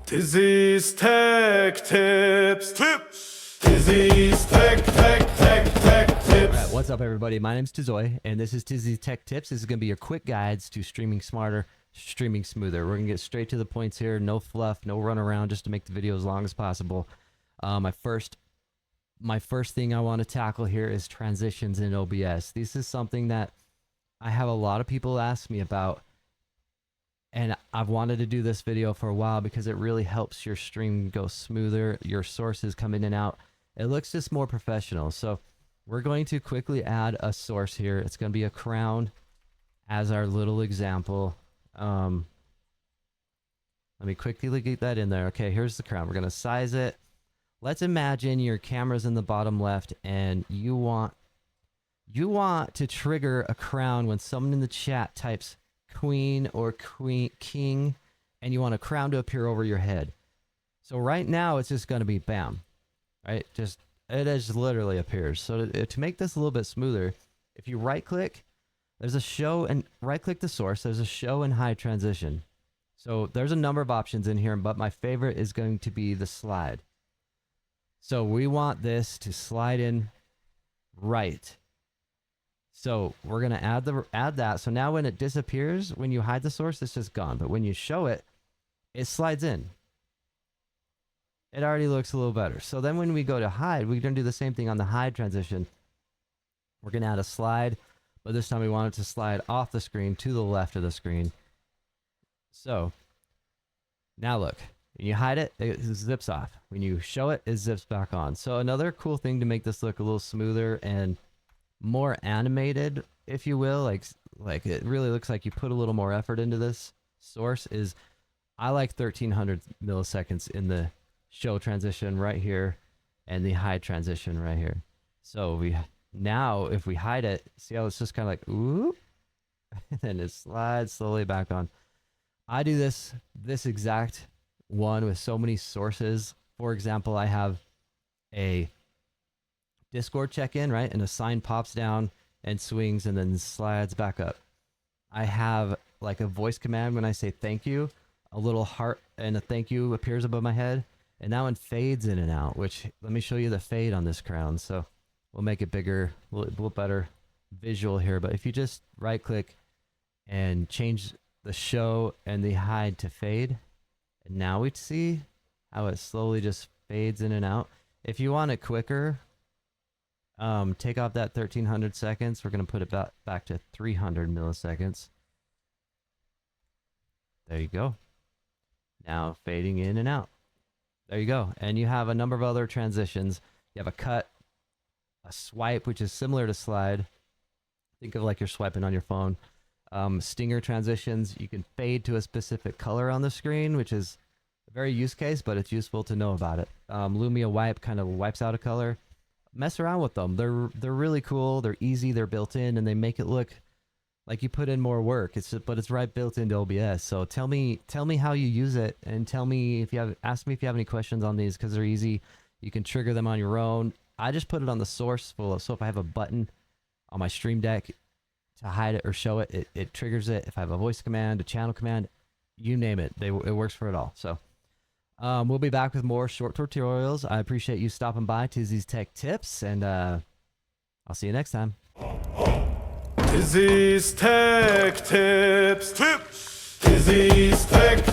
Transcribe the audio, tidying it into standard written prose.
Tizzy's Tech Tips. Tizzy's Tech Tips. Alright, what's up everybody? My name's Tizoy, and this is Tizzy's Tech Tips. This is going to be your quick guides to streaming smarter, streaming smoother. We're going to get straight to the points here. No fluff, no run around, just to make the video as long as possible. My first thing I want to tackle here is transitions in OBS. This is something that I have a lot of people ask me about, and I've wanted to do this video for a while because it really helps your stream go smoother, your sources come in and out. It looks just more professional. So we're going to quickly add a source here. It's going to be a crown as our little example. Let me quickly get that in there. Okay, here's the crown. We're going to size it. Let's imagine your camera's in the bottom left and you want to trigger a crown when someone in the chat types queen or king, and you want a crown to appear over your head. So right now it's just going to be bam, right? It just literally appears. So to make this a little bit smoother, if you right click, there's a show, and right click the source, there's a show and hide transition. So there's a number of options in here, but my favorite is going to be the slide. So we want this to slide in right. So we're going to add that. So now when it disappears, when you hide the source, it's just gone. But when you show it, it slides in. It already looks a little better. So then when we go to hide, we're going to do the same thing on the hide transition. We're going to add a slide, but this time we want it to slide off the screen to the left of the screen. So now look, when you hide it, it zips off. When you show it, it zips back on. So another cool thing to make this look a little smoother and more animated, if you will, like it really looks like you put a little more effort into this source, is I like 1300 milliseconds in the show transition right here and the hide transition right here. So now if we hide it, see how it's just kind of like ooh, and then it slides slowly back on. I do this exact one with so many sources. For example, I have a Discord check-in, right? And a sign pops down and swings and then slides back up. I have like a voice command when I say thank you, a little heart and a thank you appears above my head, and that one fades in and out, which let me show you the fade on this crown. So we'll make it bigger, a little better visual here. But if you just right click and change the show and the hide to fade, and now we see how it slowly just fades in and out. If you want it quicker, take off that 1300 seconds. We're going to put it back to 300 milliseconds. There you go. Now fading in and out. There you go. And you have a number of other transitions. You have a cut, a swipe, which is similar to slide. Think of like you're swiping on your phone. Stinger transitions. You can fade to a specific color on the screen, which is a very use case, but it's useful to know about it. Lumia wipe kind of wipes out a color. Mess around with them. They're really cool. They're easy. They're built in, and they make it look like you put in more work. But it's right built into OBS. So tell me how you use it, and tell me ask me if you have any questions on these, because they're easy. You can trigger them on your own. I just put it on the source full. So if I have a button on my stream deck to hide it or show it, it triggers it. If I have a voice command, a channel command, you name it, it works for it all. So we'll be back with more short tutorials. I appreciate you stopping by Tizzy's Tech Tips, and I'll see you next time. Tizzy's Tech Tips. Tizzy's Tech